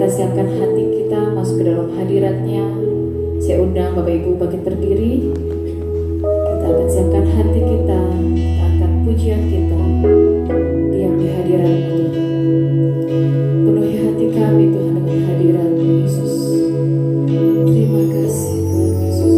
kita siapkan hati kita masuk ke dalam hadirat-Nya. Saya undang Bapak Ibu bangkit berdiri. Kita akan siapkan hati kita, kita angkat pujian kita, diam di hadirat-Mu Tuhan. Penuhi hati kami Tuhan dengan hadirat-Mu Yesus. Terima kasih Tuhan Yesus.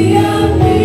Diam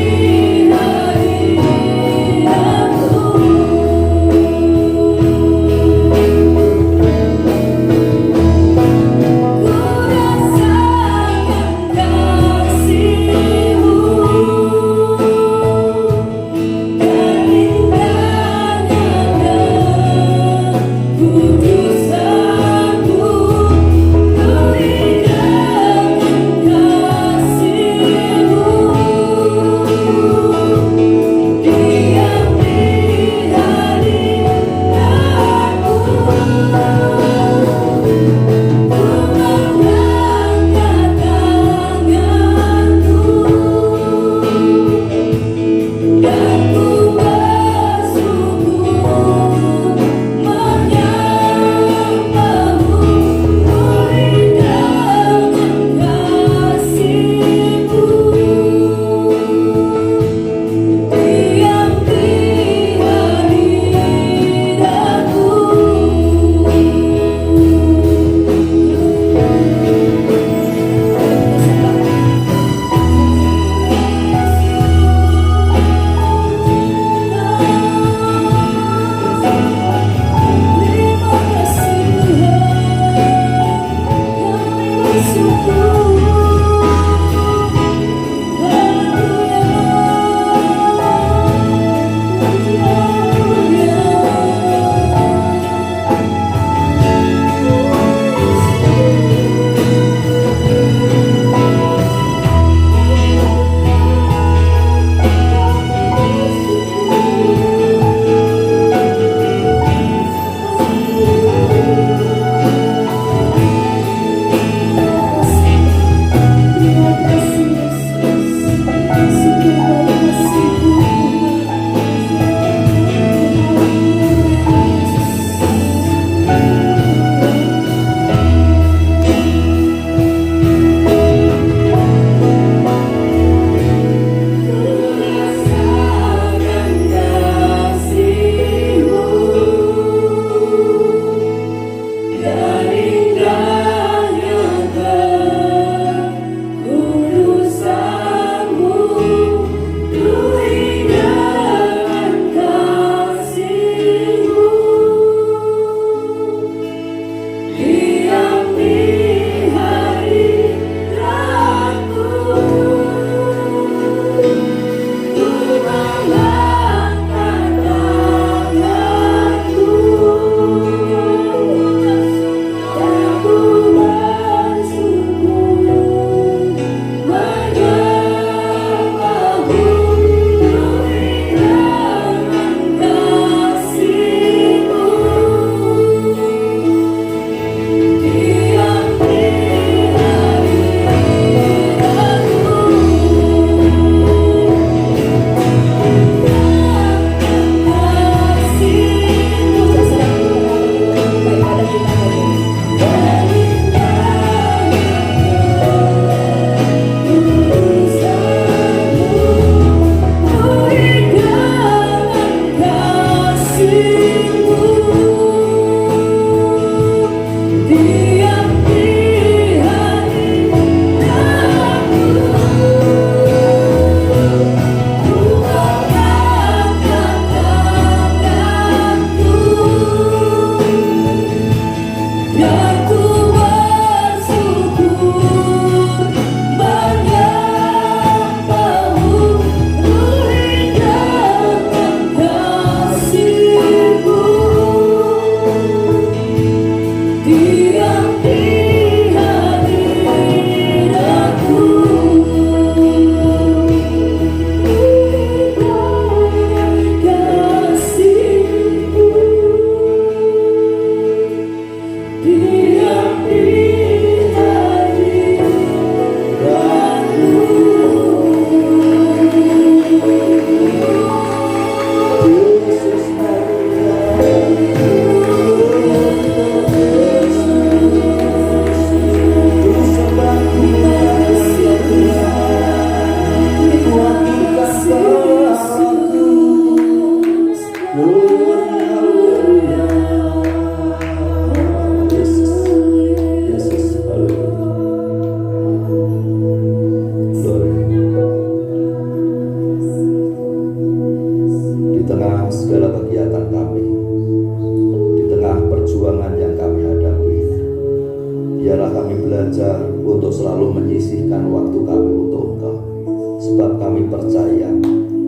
sebab kami percaya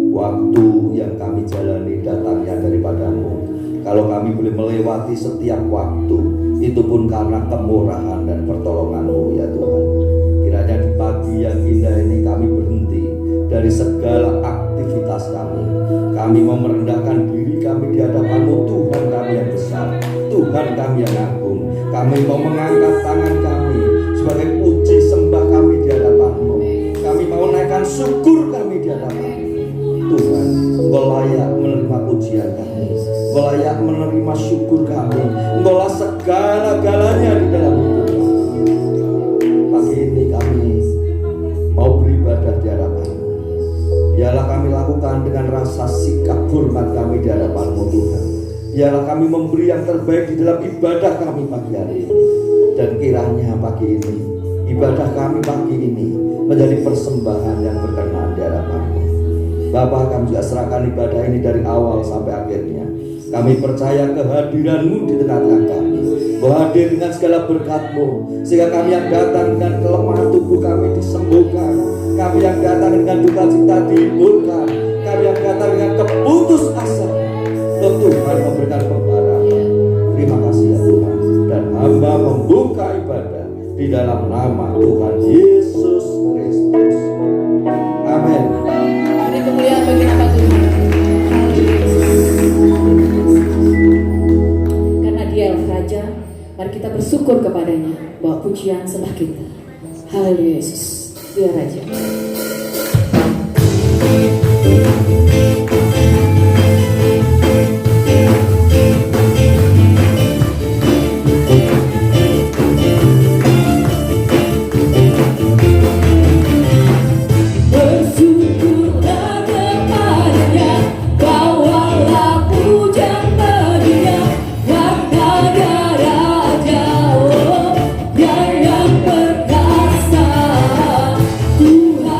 waktu yang kami jalani datangnya daripadamu. Kalau kami boleh melewati setiap waktu, itu pun karena kemurahan dan pertolongan-Mu ya Tuhan. Kiranya di pagi yang indah ini kami berhenti dari segala aktivitas kami. Kami mau merendahkan diri kami di hadapan-Mu, Tuhan kami yang besar, Tuhan kami yang agung. Kami mau mengangkat tangan kami sebagai puji sembah kami di hadapan-Mu. Kami mau naikkan syukur kami di hadapan-Mu. Tuhan, Engkau layak menerima pujian kami, Engkau layak menerima syukur kami, Engkau lah segala-galanya di dalam hidup kami. Pagi ini kami mau beribadah di hadapan-Mu. Biarlah kami lakukan dengan rasa sikap hormat kami di hadapan-Mu Tuhan. Biarlah kami memberi yang terbaik di dalam ibadah kami pagi hari ini. Dan kiranya pagi ini, ibadah kami pagi ini menjadi persembahan yang berkenan di hadapan-Mu. Bapa, kami juga serahkan ibadah ini dari awal sampai akhirnya. Kami percaya kehadiran-Mu di tengah-tengah kami. Kau hadir dengan segala berkat-Mu, sehingga kami yang datang dengan kelemahan tubuh kami disembuhkan, kami yang datang dengan duka cita dihiburkan, kami yang datang dengan keputus asa, Tuhan memberikan pembaharan. Terima kasih ya Tuhan. Dan hamba membuka ibadah di dalam nama Tuhan Yesus Kristus. Amin. Hari kemuliaan bagi nama Tuhan. Karena Dia Raja, mari kita bersyukur kepadanya, bawa pujian sembah kita. Haleluya Yesus, Dia Raja. Tuhan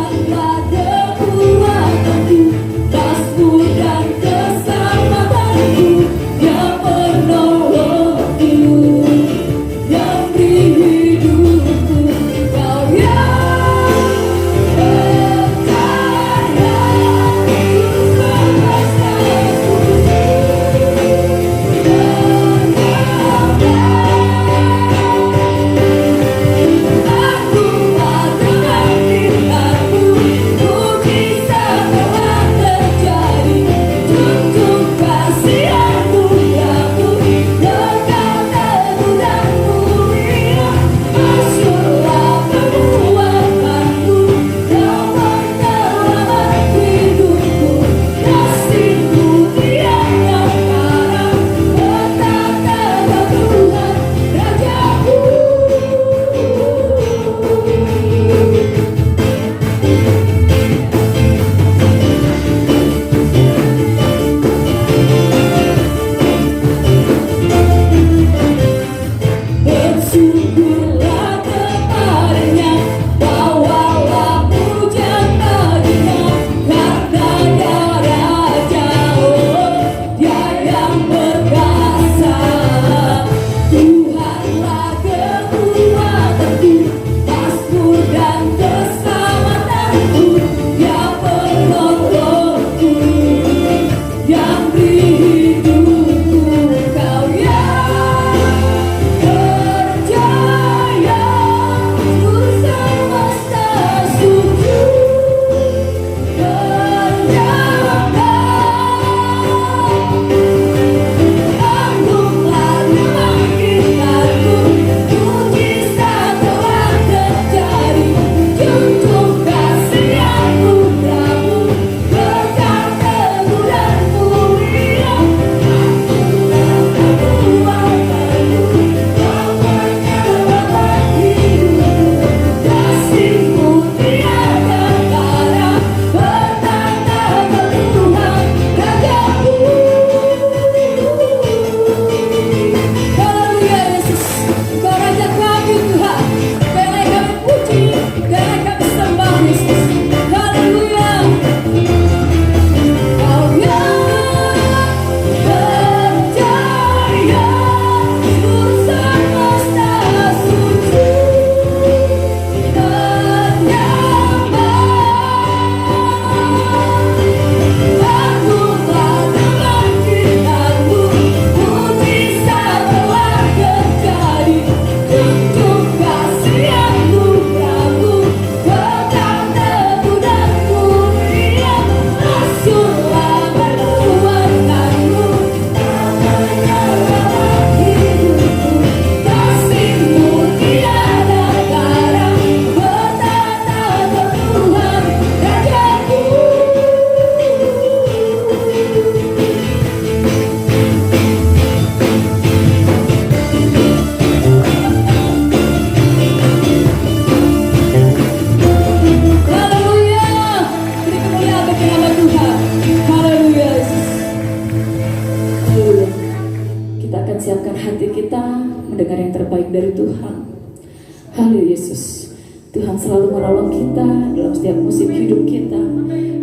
kita, dalam setiap musim hidup kita.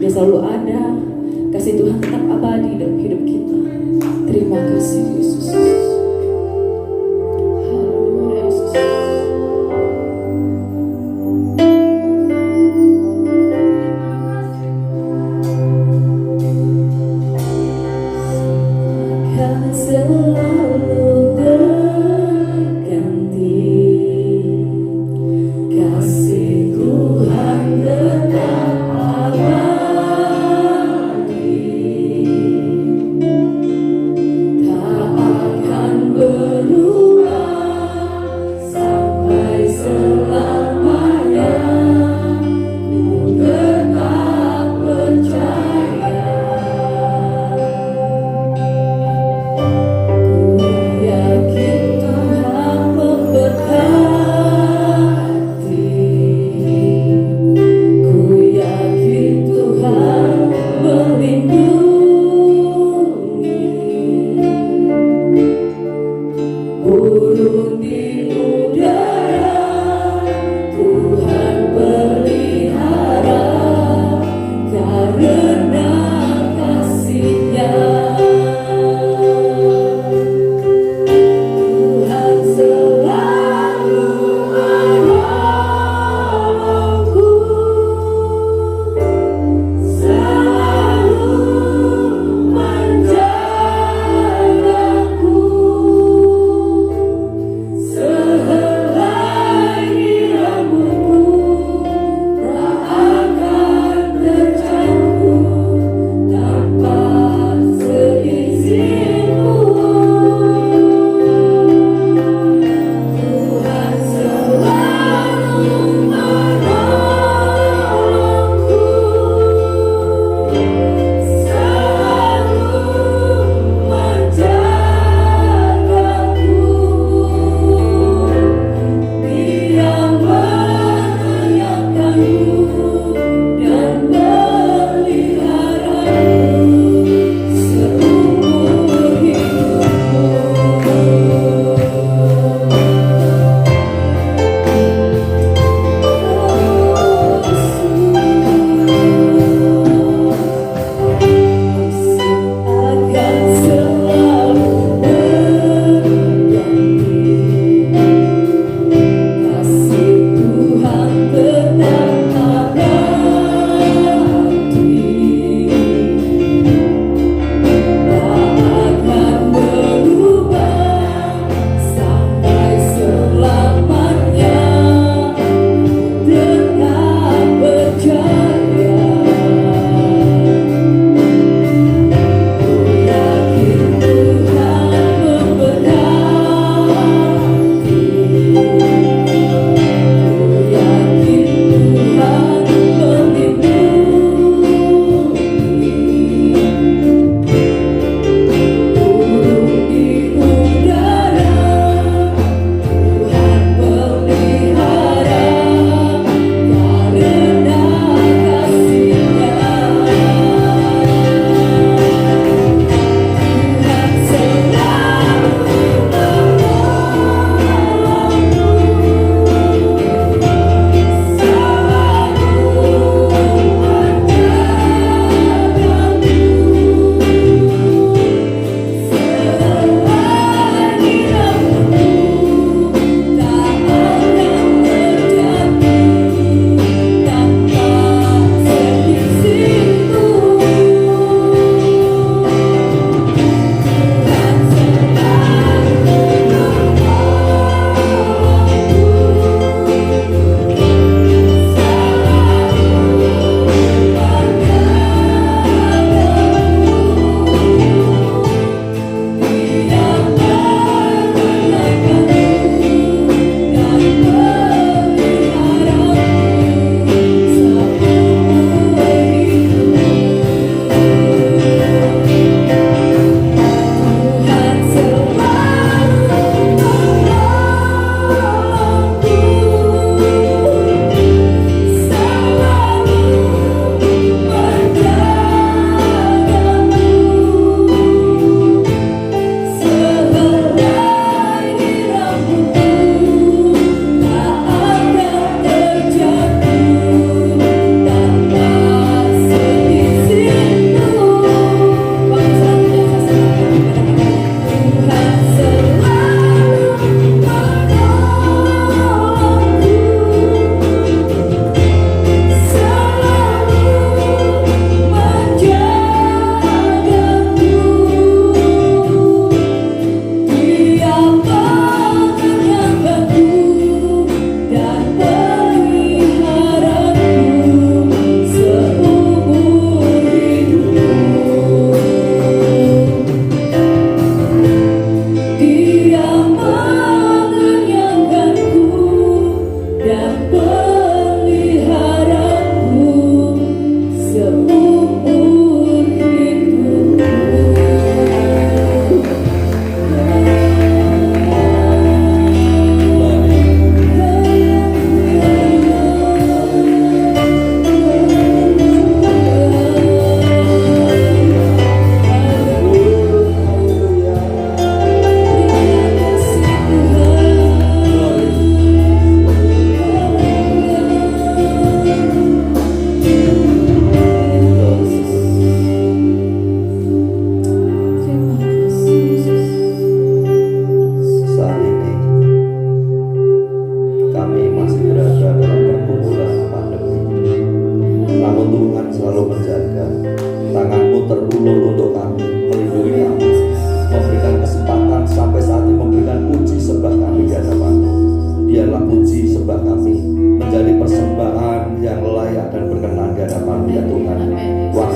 Dia selalu ada. Kasih Tuhan tetap abadi dalam hidup kita. Terima kasih Yesus. Haleluya Yesus. Akan selalu berganti, kasih Tuhan tetap abadi, tak akan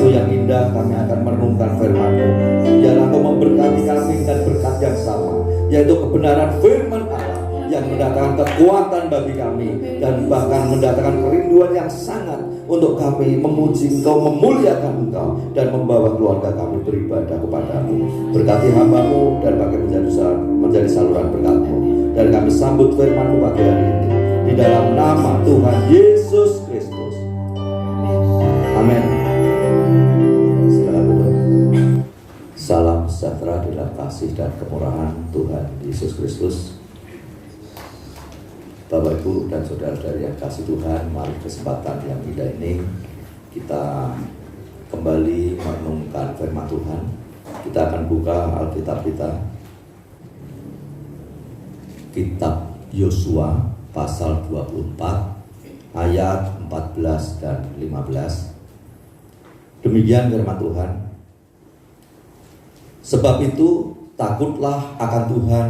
waktu yang indah kami akan merenungkan firman-Mu. Biarlah Engkau memberkati kami dan berkat yang sama, yaitu kebenaran firman Allah yang mendatangkan kekuatan bagi kami dan bahkan mendatangkan kerinduan yang sangat untuk kami memuji Engkau, memuliakan Engkau, dan membawa keluarga kami beribadah kepada-Mu. Berkati hamba-Mu dan pakai menjadi saluran berkat-Mu. Dan kami sambut firman-Mu pagi hari ini di dalam nama Tuhan Yesus Kristus. Amin. Silakan duduk. Salam sejahtera dalam kasih dan kemurahan Tuhan Yesus Kristus. Bapak, Ibu, dan saudara-saudari yang kasih Tuhan, mari kesempatan yang indah ini kita kembali merenungkan firman Tuhan. Kita akan buka Alkitab kita, Kitab Yosua pasal 24 ayat 14 dan 15. Demikian firman Tuhan. Sebab itu takutlah akan Tuhan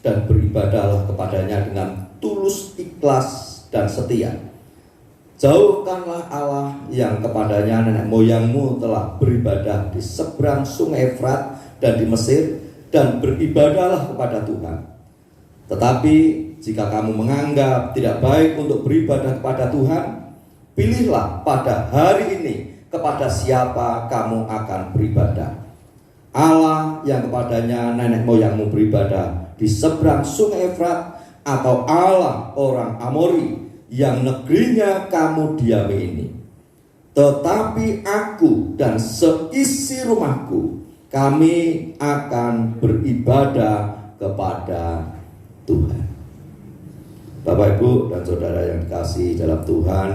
dan beribadahlah kepadanya dengan tulus, ikhlas, dan setia. Jauhkanlah Allah yang kepadanya nenek moyangmu telah beribadah di seberang sungai Efrat dan di Mesir, dan beribadahlah kepada Tuhan. Tetapi jika kamu menganggap tidak baik untuk beribadah kepada Tuhan, pilihlah pada hari ini kepada siapa kamu akan beribadah. Allah yang kepadanya nenek moyangmu beribadah di seberang sungai Efrat, atau Allah orang Amori yang negerinya kamu diami ini. Tetapi aku dan seisi rumahku, kami akan beribadah kepada Tuhan. Bapak, Ibu, dan saudara yang dikasihi dalam Tuhan,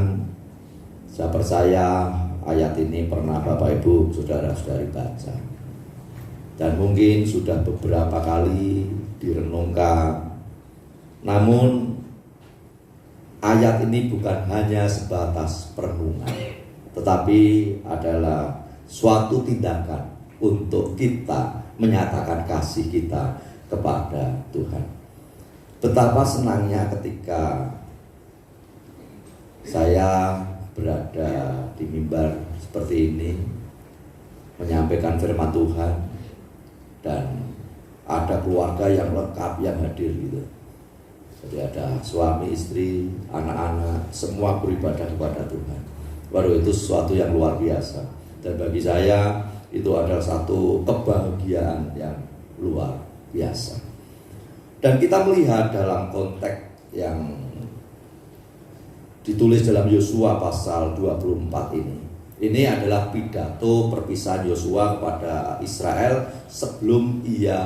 saya percaya ayat ini pernah Bapak, Ibu, saudara-saudari baca, dan mungkin sudah beberapa kali direnungkan. Namun ayat ini bukan hanya sebatas perenungan, tetapi adalah suatu tindakan untuk kita menyatakan kasih kita kepada Tuhan. Betapa senangnya ketika saya berada di mimbar seperti ini, menyampaikan firman Tuhan, dan ada keluarga yang lengkap yang hadir gitu. Jadi ada suami, istri, anak-anak, semua beribadah kepada Tuhan. Baru itu sesuatu yang luar biasa. Dan bagi saya itu adalah satu kebahagiaan yang luar biasa. Dan kita melihat dalam konteks yang ditulis dalam Yosua pasal 24 ini. Ini adalah pidato perpisahan Yosua kepada Israel sebelum ia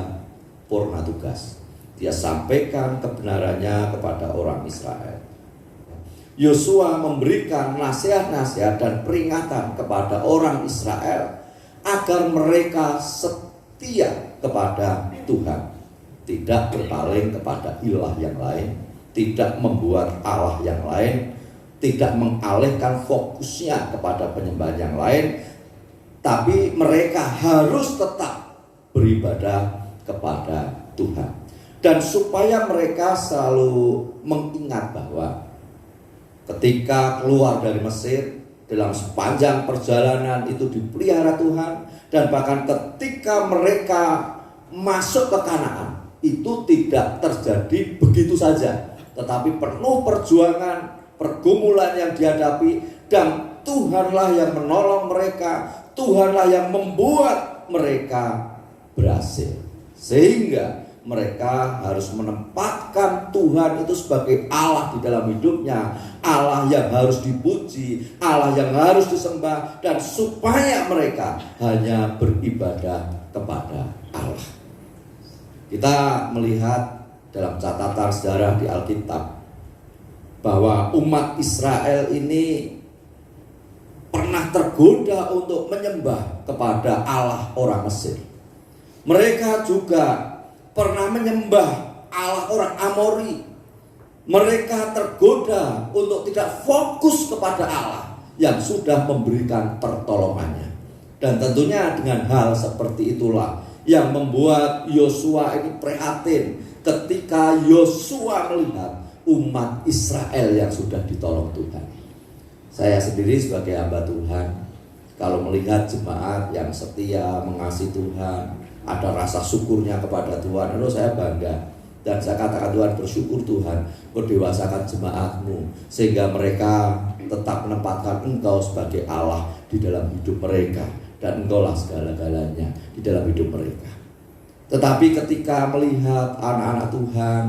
purna tugas. Dia sampaikan kebenarannya kepada orang Israel. Yosua memberikan nasihat-nasihat dan peringatan kepada orang Israel agar mereka setia kepada Tuhan, tidak berpaling kepada ilah yang lain, tidak membuat Allah yang lain, tidak mengalihkan fokusnya kepada penyembahan yang lain, tapi mereka harus tetap beribadah kepada Tuhan. Dan supaya mereka selalu mengingat bahwa ketika keluar dari Mesir, dalam sepanjang perjalanan itu dipelihara Tuhan, dan bahkan ketika mereka masuk ke Kanaan, itu tidak terjadi begitu saja, tetapi penuh perjuangan, pergumulan yang dihadapi, dan Tuhanlah yang menolong mereka, Tuhanlah yang membuat mereka berhasil. Sehingga mereka harus menempatkan Tuhan itu sebagai Allah di dalam hidupnya, Allah yang harus dipuji, Allah yang harus disembah, dan supaya mereka hanya beribadah kepada Allah. Kita melihat dalam catatan sejarah di Alkitab bahwa umat Israel ini pernah tergoda untuk menyembah kepada Allah orang Mesir. Mereka juga pernah menyembah Allah orang Amori. Mereka tergoda untuk tidak fokus kepada Allah yang sudah memberikan pertolongannya. Dan tentunya dengan hal seperti itulah yang membuat Yosua ini prihatin ketika Yosua melihat umat Israel yang sudah ditolong Tuhan. Saya sendiri sebagai hamba Tuhan, Kalau melihat jemaat yang setia, mengasihi Tuhan, ada rasa syukurnya kepada Tuhan, lalu saya bangga. Dan saya katakan, Tuhan, bersyukur Tuhan, berdewasakan jemaatmu, sehingga mereka tetap menempatkan Engkau sebagai Allah di dalam hidup mereka, dan Engkaulah segala-galanya di dalam hidup mereka. Tetapi ketika melihat anak-anak Tuhan,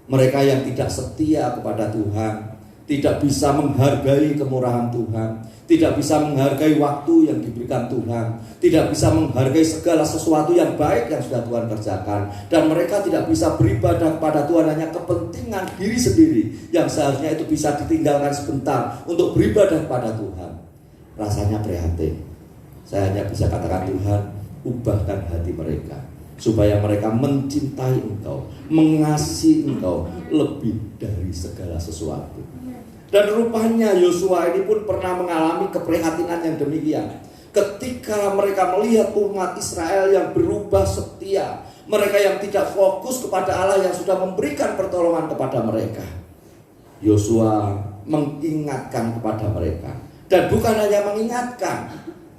mereka yang tidak setia kepada Tuhan, tidak bisa menghargai kemurahan Tuhan, tidak bisa menghargai waktu yang diberikan Tuhan, tidak bisa menghargai segala sesuatu yang baik yang sudah Tuhan kerjakan, dan mereka tidak bisa beribadah kepada Tuhan hanya kepentingan diri sendiri yang seharusnya itu bisa ditinggalkan sebentar untuk beribadah kepada Tuhan. Rasanya prihatin. Saya hanya bisa katakan, Tuhan, ubahkan hati mereka supaya mereka mencintai Engkau, mengasihi Engkau lebih dari segala sesuatu. Dan rupanya Yosua ini pun pernah mengalami keprihatinan yang demikian. Ketika mereka melihat umat Israel yang berubah setia, mereka yang tidak fokus kepada Allah yang sudah memberikan pertolongan kepada mereka, Yosua mengingatkan kepada mereka. Dan bukan hanya mengingatkan,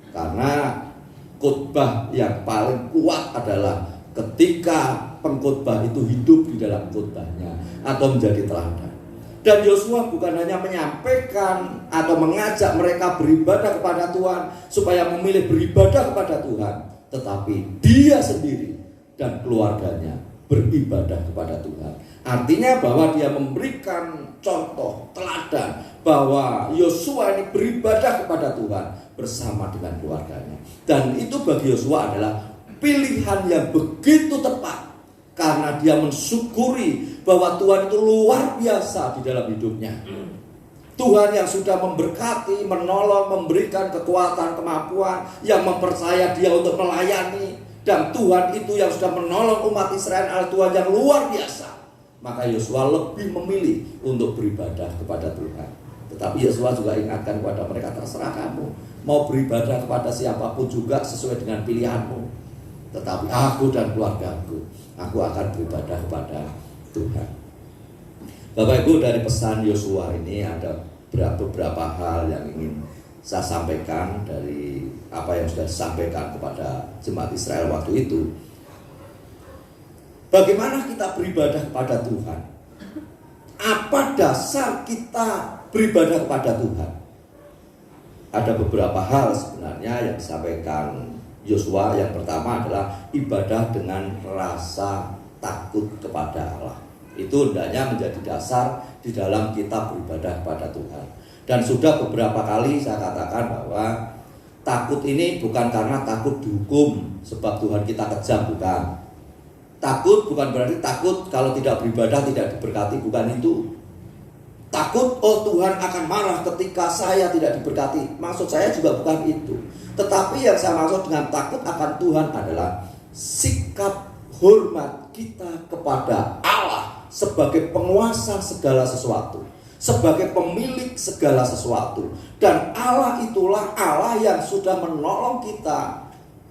karena khotbah yang paling kuat adalah ketika pengkhotbah itu hidup di dalam khotbahnya atau menjadi teladan. Dan Yosua bukan hanya menyampaikan atau mengajak mereka beribadah kepada Tuhan supaya memilih beribadah kepada Tuhan, tetapi dia sendiri dan keluarganya beribadah kepada Tuhan. Artinya bahwa dia memberikan contoh teladan bahwa Yosua ini beribadah kepada Tuhan bersama dengan keluarganya. Dan itu bagi Yosua adalah pilihan yang begitu tepat, karena dia mensyukuri bahwa Tuhan itu luar biasa di dalam hidupnya. Tuhan yang sudah memberkati, menolong, memberikan kekuatan, kemampuan, yang mempercaya dia untuk melayani. Dan Tuhan itu yang sudah menolong umat Israel adalah Tuhan yang luar biasa. Maka Yosua lebih memilih untuk beribadah kepada Tuhan. Tetapi Yosua juga ingatkan kepada mereka, terserah kamu mau beribadah kepada siapapun juga sesuai dengan pilihanmu, tetapi aku dan keluargaku, aku akan beribadah kepada Tuhan. Bapak Ibu, dari pesan Yosua ini ada beberapa hal yang ingin saya sampaikan dari apa yang sudah disampaikan kepada jemaat Israel waktu itu. Bagaimana kita beribadah kepada Tuhan? Apa dasar kita beribadah kepada Tuhan? Ada beberapa hal sebenarnya yang disampaikan Yosua. Yang pertama adalah ibadah dengan rasa takut kepada Allah. Itu hendaknya menjadi dasar di dalam kita beribadah kepada Tuhan. Dan sudah beberapa kali saya katakan bahwa takut ini bukan karena takut dihukum sebab Tuhan kita kejam, bukan. Takut bukan berarti takut kalau tidak beribadah tidak diberkati, bukan itu. Takut, oh Tuhan akan marah ketika saya tidak diberkati, maksud saya juga bukan itu. Tetapi yang saya maksud dengan takut akan Tuhan adalah sikap hormat kita kepada Allah sebagai penguasa segala sesuatu, sebagai pemilik segala sesuatu. Dan Allah itulah Allah yang sudah menolong kita,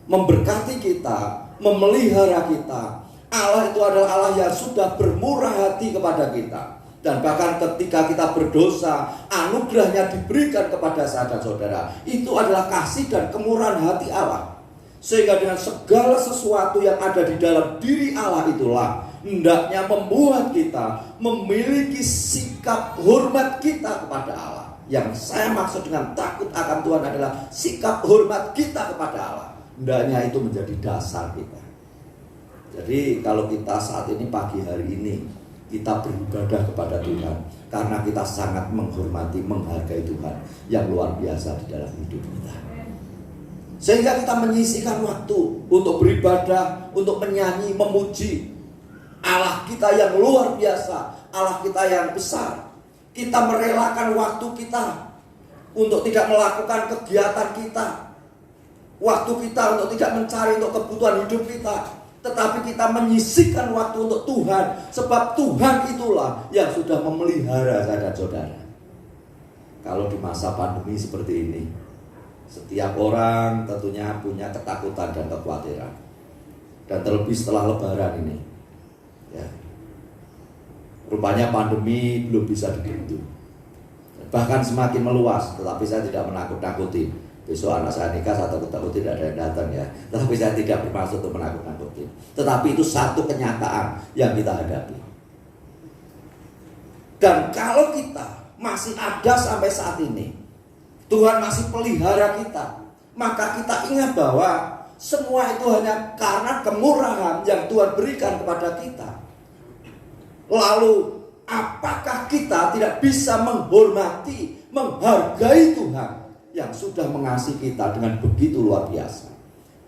memberkati kita, memelihara kita. Allah itu adalah Allah yang sudah bermurah hati kepada kita. Dan bahkan ketika kita berdosa, anugerahnya diberikan kepada saya dan saudara. Itu adalah kasih dan kemurahan hati Allah. Sehingga dengan segala sesuatu yang ada di dalam diri Allah itulah hendaknya membuat kita memiliki sikap hormat kita kepada Allah. Yang saya maksud dengan takut akan Tuhan adalah sikap hormat kita kepada Allah. Hendaknya itu menjadi dasar kita. Jadi kalau kita saat ini, pagi hari ini, kita beribadah kepada Tuhan karena kita sangat menghormati, menghargai Tuhan yang luar biasa di dalam hidup kita. Sehingga kita menyisihkan waktu untuk beribadah, untuk menyanyi, memuji Allah kita yang luar biasa, Allah kita yang besar. Kita merelakan waktu kita untuk tidak melakukan kegiatan kita, waktu kita untuk tidak mencari untuk kebutuhan hidup kita, tetapi kita menyisihkan waktu untuk Tuhan. Sebab Tuhan itulah yang sudah memelihara saya dan saudara. Kalau di masa pandemi seperti ini, setiap orang tentunya punya ketakutan dan kekhawatiran. Dan terlebih setelah lebaran ini ya, rupanya pandemi belum bisa dibendung, bahkan semakin meluas. Tetapi saya tidak menakut-nakuti. Besok anak saya nikah, saya takut tidak ada yang datang ya. Tetapi saya tidak bermaksud untuk menakut-nakuti. Tetapi itu satu kenyataan yang kita hadapi. Dan kalau kita masih ada sampai saat ini, Tuhan masih pelihara kita, maka kita ingat bahwa semua itu hanya karena kemurahan yang Tuhan berikan kepada kita. Lalu apakah kita tidak bisa menghormati, menghargai Tuhan yang sudah mengasihi kita dengan begitu luar biasa,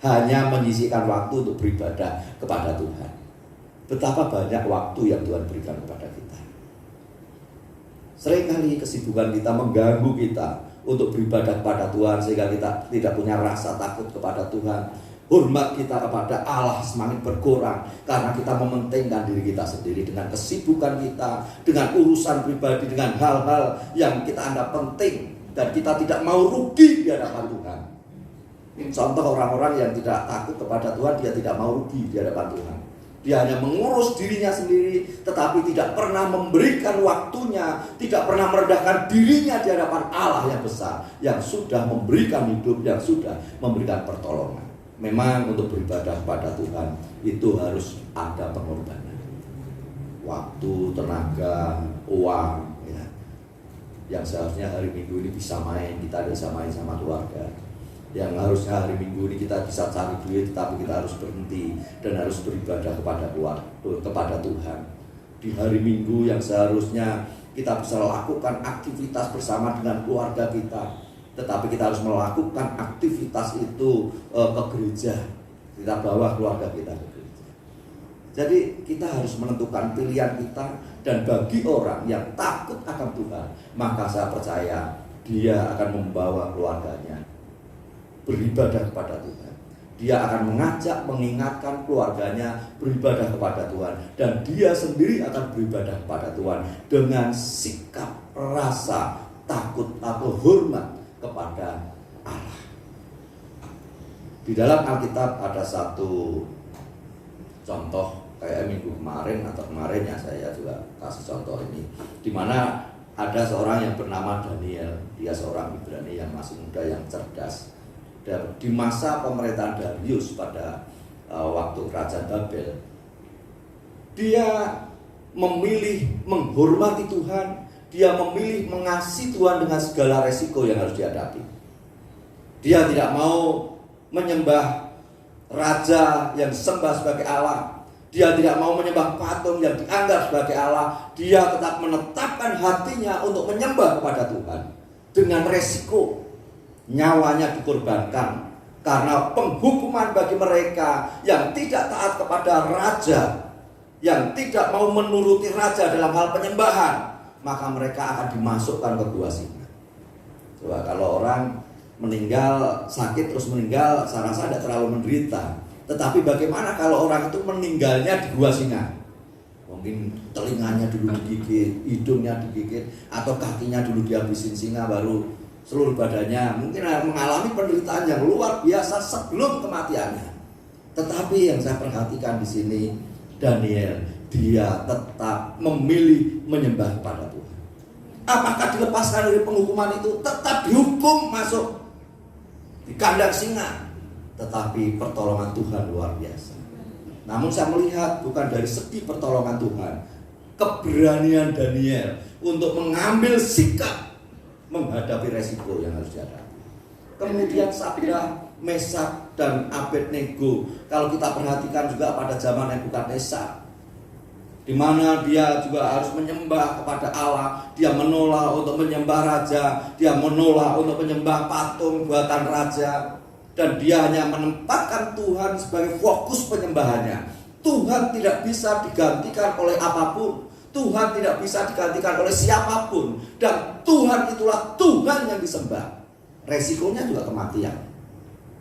hanya menyisihkan waktu untuk beribadah kepada Tuhan? Betapa banyak waktu yang Tuhan berikan kepada kita. Seringkali kesibukan kita mengganggu kita untuk beribadah kepada Tuhan, sehingga kita tidak punya rasa takut kepada Tuhan. Hormat kita kepada Allah semakin berkurang karena kita mementingkan diri kita sendiri dengan kesibukan kita, dengan urusan pribadi, dengan hal-hal yang kita anggap penting, dan kita tidak mau rugi di hadapan Tuhan. Contoh orang-orang yang tidak takut kepada Tuhan, dia tidak mau rugi di hadapan Tuhan. Dia hanya mengurus dirinya sendiri, tetapi tidak pernah memberikan waktunya, tidak pernah merendahkan dirinya di hadapan Allah yang besar, yang sudah memberikan hidup, yang sudah memberikan pertolongan. Memang untuk beribadah kepada Tuhan itu harus ada pengorbanan. Waktu, tenaga, uang ya. Yang seharusnya hari Minggu ini bisa main, kita bisa main sama keluarga. Yang harusnya hari Minggu ini kita bisa cari duit, tapi kita harus berhenti dan harus beribadah kepada Tuhan. Di hari Minggu yang seharusnya kita bisa lakukan aktivitas bersama dengan keluarga kita, tetapi kita harus melakukan aktivitas itu ke gereja. Kita bawa keluarga kita ke gereja. Jadi kita harus menentukan pilihan kita. Dan bagi orang yang takut akan Tuhan, maka saya percaya dia akan membawa keluarganya beribadah kepada Tuhan. Dia akan mengajak, mengingatkan keluarganya beribadah kepada Tuhan, dan dia sendiri akan beribadah kepada Tuhan dengan sikap rasa takut atau hormat kepada Allah. Di dalam Alkitab ada satu contoh, kayak minggu kemarin atau kemarinnya saya juga kasih contoh ini, di mana ada seorang yang bernama Daniel. Dia seorang Ibrani yang masih muda, yang cerdas. Dan di masa pemerintahan Darius pada waktu kerajaan Babel, dia memilih menghormati Tuhan. Dia memilih mengasihi Tuhan dengan segala resiko yang harus dihadapi. Dia tidak mau menyembah raja yang disembah sebagai Allah. Dia tidak mau menyembah patung yang dianggap sebagai Allah. Dia tetap menetapkan hatinya untuk menyembah kepada Tuhan dengan resiko nyawanya dikorbankan, karena penghukuman bagi mereka yang tidak taat kepada raja, yang tidak mau menuruti raja dalam hal penyembahan, maka mereka akan dimasukkan ke gua singa. Coba kalau orang meninggal sakit terus meninggal, saya rasa tidak terlalu menderita. Tetapi bagaimana kalau orang itu meninggalnya di gua singa? Mungkin telinganya dulu digigit, hidungnya digigit, atau kakinya dulu dihabisin singa, baru seluruh badannya mungkin mengalami penderitaan yang luar biasa sebelum kematiannya. Tetapi yang saya perhatikan di sini, Daniel, dia tetap memilih menyembah kepada Tuhan. Apakah dilepaskan dari penghukuman itu? Tetap dihukum masuk di kandang singa. Tetapi pertolongan Tuhan luar biasa. Namun saya melihat bukan dari segi pertolongan Tuhan, keberanian Daniel untuk mengambil sikap menghadapi resiko yang harus dihadapi. Kemudian Sadrah, Mesak, dan Abednego, kalau kita perhatikan juga pada zaman Nebukadnezar, di mana dia juga harus menyembah kepada Allah. Dia menolak untuk menyembah raja, dia menolak untuk menyembah patung buatan raja, dan dia hanya menempatkan Tuhan sebagai fokus penyembahannya. Tuhan tidak bisa digantikan oleh apapun. Tuhan tidak bisa digantikan oleh siapapun, dan Tuhan itulah Tuhan yang disembah. Resikonya juga kematian.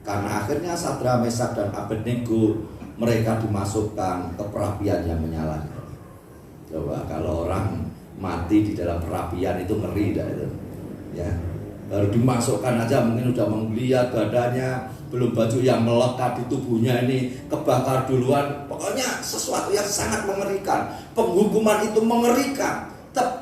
Karena akhirnya Sadrah, Mesak, dan Abednego mereka dimasukkan ke perapian yang menyala. Coba kalau orang mati di dalam perapian itu ngeri dah itu. Ya, baru dimasukkan aja mungkin udah menggeliat badannya, belum baju yang melekat di tubuhnya ini kebakar duluan. Pokoknya sesuatu yang sangat mengerikan. Penghukuman itu mengerikan.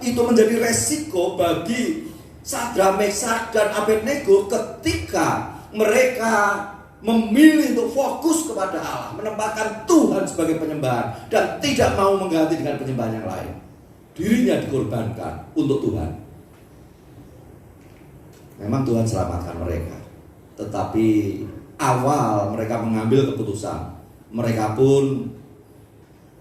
Itu menjadi resiko bagi Sadrak, Mesak, dan Abednego ketika mereka memilih untuk fokus kepada Allah, menempatkan Tuhan sebagai penyembahan dan tidak mau mengganti dengan penyembahan yang lain. Dirinya dikorbankan untuk Tuhan. Memang Tuhan selamatkan mereka, tetapi awal mereka mengambil keputusan, mereka pun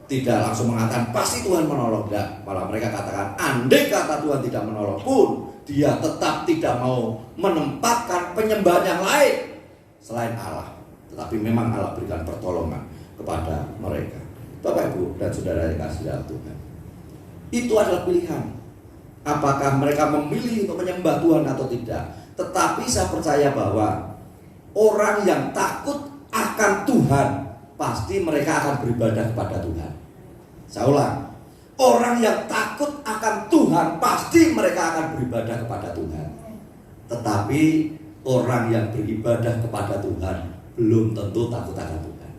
tidak langsung mengatakan pasti Tuhan menolong. Tidak, malah mereka katakan andai kata Tuhan tidak menolong pun dia tetap tidak mau menempatkan penyembahan yang lain selain Allah. Tetapi memang Allah berikan pertolongan kepada mereka. Bapak, Ibu, dan saudara yang kasih dalam Tuhan, itu adalah pilihan. Apakah mereka memilih untuk menyembah Tuhan atau tidak. Tetapi saya percaya bahwa orang yang takut akan Tuhan, pasti mereka akan beribadah kepada Tuhan. Saya ulang, orang yang takut akan Tuhan, pasti mereka akan beribadah kepada Tuhan. Tetapi orang yang beribadah kepada Tuhan belum tentu takut akan Tuhan.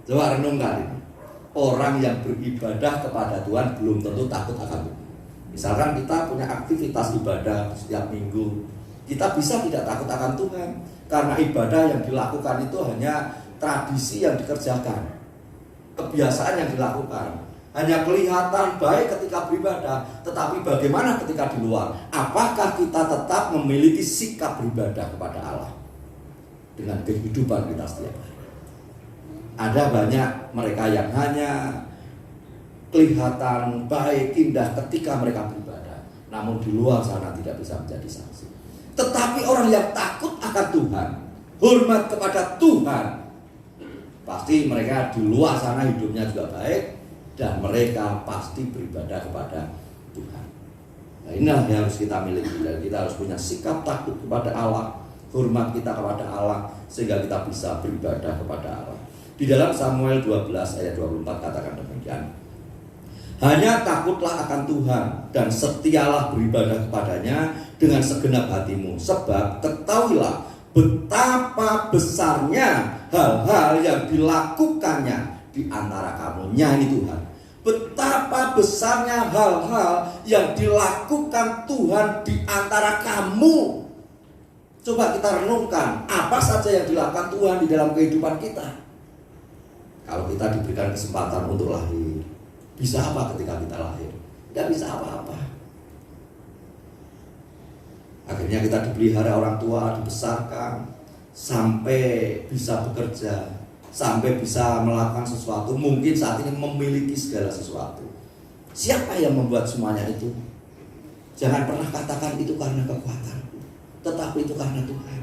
Coba renungkan ini. Orang yang beribadah kepada Tuhan belum tentu takut akan Tuhan. Misalkan kita punya aktivitas ibadah setiap minggu, kita bisa tidak takut akan Tuhan karena ibadah yang dilakukan itu hanya tradisi yang dikerjakan, kebiasaan yang dilakukan, hanya kelihatan baik ketika beribadah, tetapi bagaimana ketika di luar? Apakah kita tetap memiliki sikap beribadah kepada Allah dengan kehidupan kita setiap hari? Ada banyak mereka yang hanya kelihatan baik, indah ketika mereka beribadah, namun di luar sana tidak bisa menjadi saksi. Tetapi orang yang takut akan Tuhan, hormat kepada Tuhan, pasti mereka di luar sana hidupnya juga baik dan mereka pasti beribadah kepada Tuhan. Nah, inilah yang harus kita miliki, dan kita harus punya sikap takut kepada Allah, hormat kita kepada Allah, sehingga kita bisa beribadah kepada Allah. Di dalam Samuel 12 ayat 24 katakan demikian. Hanya takutlah akan Tuhan dan setialah beribadah kepadanya dengan segenap hatimu, sebab ketahuilah betapa besarnya hal-hal yang dilakukannya di antara kamu. Nyanyi Tuhan. Betapa besarnya hal-hal yang dilakukan Tuhan di antara kamu. Coba kita renungkan, apa saja yang dilakukan Tuhan di dalam kehidupan kita. Kalau kita diberikan kesempatan untuk lahir, bisa apa ketika kita lahir? Tidak bisa apa-apa. Akhirnya kita dipelihara orang tua, dibesarkan sampai bisa bekerja, sampai bisa melakukan sesuatu. Mungkin saat ini memiliki segala sesuatu. Siapa yang membuat semuanya itu? Jangan pernah katakan itu karena kekuatanku, tetapi itu karena Tuhan.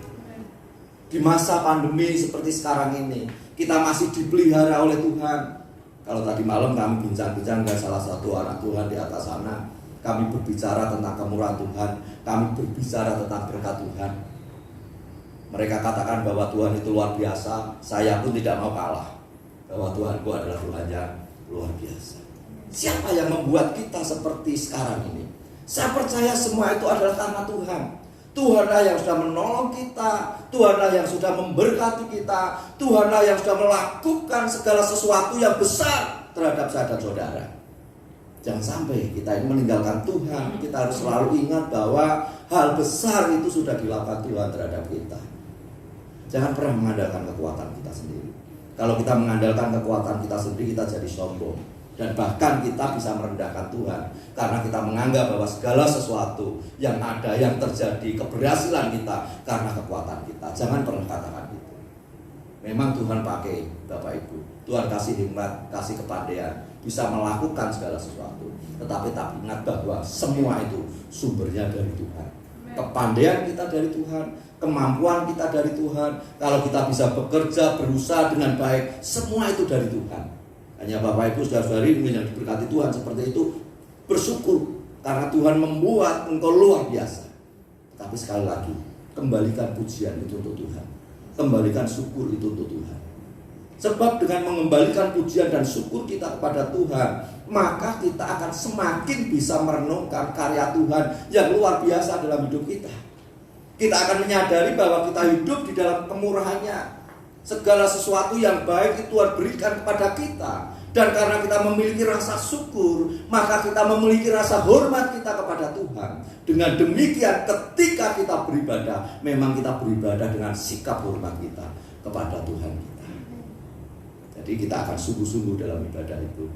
Di masa pandemi seperti sekarang ini, kita masih dipelihara oleh Tuhan. Kalau tadi malam kami bincang-bincang dengan salah satu anak Tuhan di atas sana, kami berbicara tentang kemurahan Tuhan, kami berbicara tentang berkat Tuhan. Mereka katakan bahwa Tuhan itu luar biasa. Saya pun tidak mau kalah, bahwa Tuhanku adalah Tuhan yang luar biasa. Siapa yang membuat kita seperti sekarang ini? Saya percaya semua itu adalah karena Tuhan. Tuhanlah yang sudah menolong kita, Tuhanlah yang sudah memberkati kita, Tuhanlah yang sudah melakukan segala sesuatu yang besar terhadap saya dan saudara. Jangan sampai kita ini meninggalkan Tuhan. Kita harus selalu ingat bahwa hal besar itu sudah dilakukan Tuhan terhadap kita. Jangan pernah mengandalkan kekuatan kita sendiri. Kalau kita mengandalkan kekuatan kita sendiri, kita jadi sombong. Dan bahkan kita bisa merendahkan Tuhan, karena kita menganggap bahwa segala sesuatu yang ada, yang terjadi, keberhasilan kita karena kekuatan kita. Jangan pernah katakan itu. Memang Tuhan pakai Bapak Ibu, Tuhan kasih hikmat, kasih kepandaian, bisa melakukan segala sesuatu. Tetapi ingat bahwa semua itu sumbernya dari Tuhan. Kepandaian kita dari Tuhan, kemampuan kita dari Tuhan. Kalau kita bisa bekerja, berusaha dengan baik, semua itu dari Tuhan. Hanya Bapak Ibu saudara-saudari yang diberkati Tuhan seperti itu, bersyukur karena Tuhan membuat engkau luar biasa. Tapi sekali lagi, kembalikan pujian itu untuk Tuhan, kembalikan syukur itu untuk Tuhan. Sebab dengan mengembalikan pujian dan syukur kita kepada Tuhan, maka kita akan semakin bisa merenungkan karya Tuhan yang luar biasa dalam hidup kita. Kita akan menyadari bahwa kita hidup di dalam kemurahan-Nya. Segala sesuatu yang baik itu Tuhan berikan kepada kita, Dan karena kita memiliki rasa syukur, maka kita memiliki rasa hormat kita kepada Tuhan. Dengan demikian ketika kita beribadah, memang kita beribadah dengan sikap hormat kita kepada Tuhan kita. Jadi kita akan sungguh-sungguh dalam ibadah itu.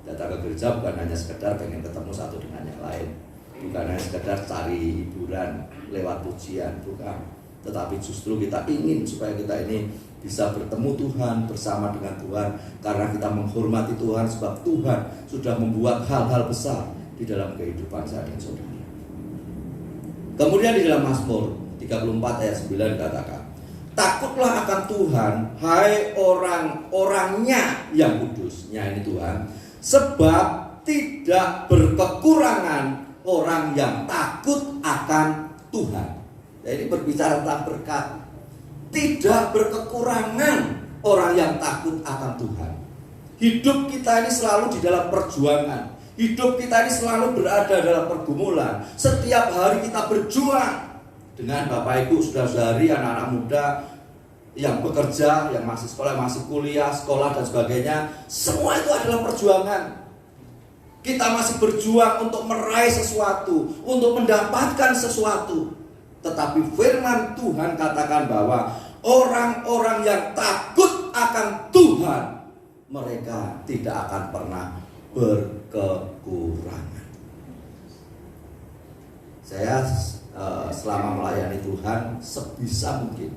Datang ke gereja bukan hanya sekedar pengen ketemu satu dengan yang lain, bukan hanya sekedar cari hiburan lewat pujian, bukan. Tetapi justru kita ingin supaya kita ini bisa bertemu Tuhan, bersama dengan Tuhan, karena kita menghormati Tuhan, sebab Tuhan sudah membuat hal-hal besar di dalam kehidupan saya dan saudara. Kemudian di dalam Mazmur 34 ayat 9 dikatakan, takutlah akan Tuhan, hai orang-orangnya yang kudusnya ini Tuhan, sebab tidak berkekurangan orang yang takut akan Tuhan. Jadi berbicara tentang berkat. Tidak berkekurangan orang yang takut akan Tuhan. Hidup kita ini selalu di dalam perjuangan. Hidup kita ini selalu berada dalam pergumulan. Setiap hari kita berjuang dengan Bapak Ibu, saudara-saudari, anak-anak muda yang bekerja, yang masih sekolah, masih kuliah, sekolah dan sebagainya. Semua itu adalah perjuangan. Kita masih berjuang untuk meraih sesuatu, untuk mendapatkan sesuatu. Tetapi firman Tuhan katakan bahwa orang-orang yang takut akan Tuhan, mereka tidak akan pernah berkekurangan. Saya selama melayani Tuhan sebisa mungkin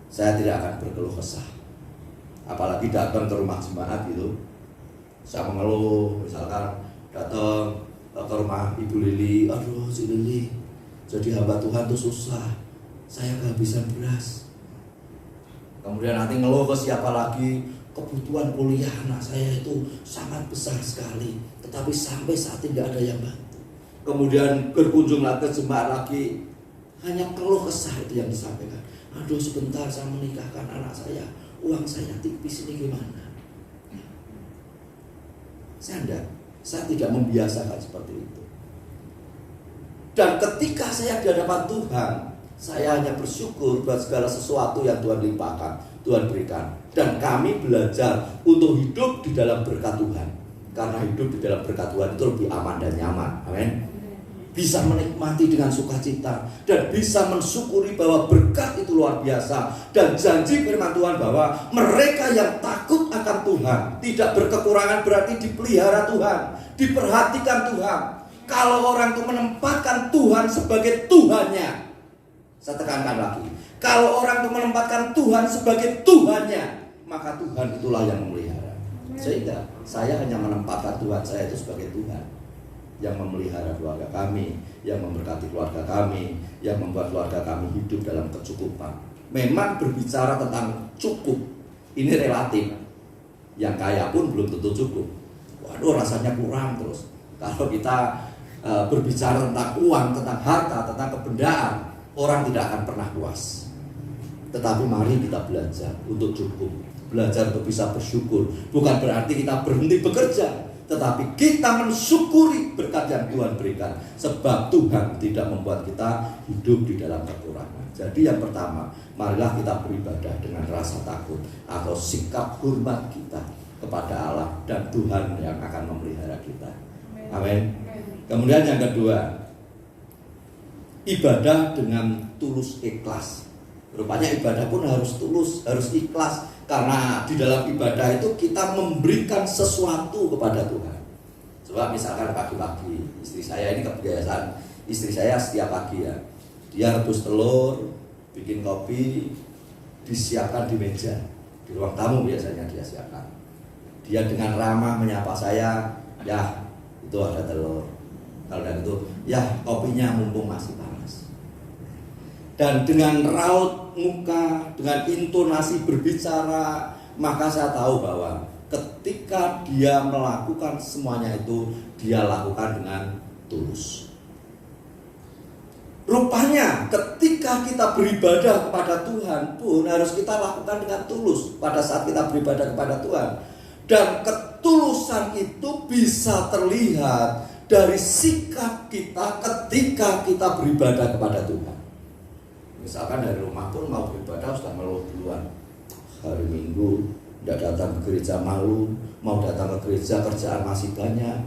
saya tidak akan berkeluh kesah. Apalagi datang ke rumah jemaat gitu, saya mengeluh, misalkan datang ke rumah Ibu Lili, aduh si Lili, jadi hamba Tuhan tuh susah, saya kehabisan beras. Kemudian nanti ngeluh ke siapa lagi, kebutuhan kuliah anak saya itu sangat besar sekali, tetapi sampai saat ini tidak ada yang bantu. Kemudian berkunjung lagi ke jemaat lagi, hanya keluh kesah itu yang disampaikan. Aduh sebentar saya menikahkan anak saya, uang saya tipis ini gimana? Saya tidak membiasakan seperti itu. Dan ketika saya di hadapan Tuhan, saya hanya bersyukur buat segala sesuatu yang Tuhan limpahkan, Tuhan berikan. Dan kami belajar untuk hidup di dalam berkat Tuhan. Karena hidup di dalam berkat Tuhan itu lebih aman dan nyaman. Amin. Bisa menikmati dengan sukacita dan bisa mensyukuri bahwa berkat itu luar biasa. Dan janji firman Tuhan bahwa mereka yang takut akan Tuhan tidak berkekurangan, berarti dipelihara Tuhan, diperhatikan Tuhan. Kalau orang itu menempatkan Tuhan sebagai Tuhannya, saya tekankan lagi, kalau orang itu menempatkan Tuhan sebagai Tuhannya, maka Tuhan itulah yang memelihara. Sehingga saya hanya menempatkan Tuhan saya itu sebagai Tuhan yang memelihara keluarga kami, yang memberkati keluarga kami, yang membuat keluarga kami hidup dalam kecukupan. Memang berbicara tentang cukup, ini relatif. Yang kaya pun belum tentu cukup. Waduh, rasanya kurang terus. Kalau kita berbicara tentang uang, tentang harta, tentang kebendaan, orang tidak akan pernah puas. Tetapi mari kita belajar untuk cukup, belajar untuk bisa bersyukur. Bukan berarti kita berhenti bekerja, tetapi kita mensyukuri berkat yang Tuhan berikan. Sebab Tuhan tidak membuat kita hidup di dalam kekurangan. Jadi yang pertama, marilah kita beribadah dengan rasa takut atau sikap hormat kita kepada Allah dan Tuhan yang akan memelihara kita. Amin. Kemudian yang kedua, ibadah dengan tulus ikhlas. Rupanya ibadah pun harus tulus, harus ikhlas. Karena di dalam ibadah itu kita memberikan sesuatu kepada Tuhan. Coba misalkan pagi-pagi, istri saya ini kebiasaan, istri saya setiap pagi ya, dia rebus telur, bikin kopi, disiapkan di meja, di ruang tamu biasanya dia siapkan. Dia dengan ramah menyapa saya, ya itu ada telur. Kalau dari itu, ya kopinya mumpung masih panas. Dan dengan raut muka, dengan intonasi berbicara, maka saya tahu bahwa ketika dia melakukan semuanya itu, dia lakukan dengan tulus. Rupanya ketika kita beribadah kepada Tuhan pun harus kita lakukan dengan tulus pada saat kita beribadah kepada Tuhan. Dan ketulusan itu bisa terlihat dari sikap kita ketika kita beribadah kepada Tuhan. Misalkan dari rumah pun mau beribadah sudah ngeluh duluan. Hari Minggu Tidak datang ke gereja malu, mau datang ke gereja kerjaan masih banyak.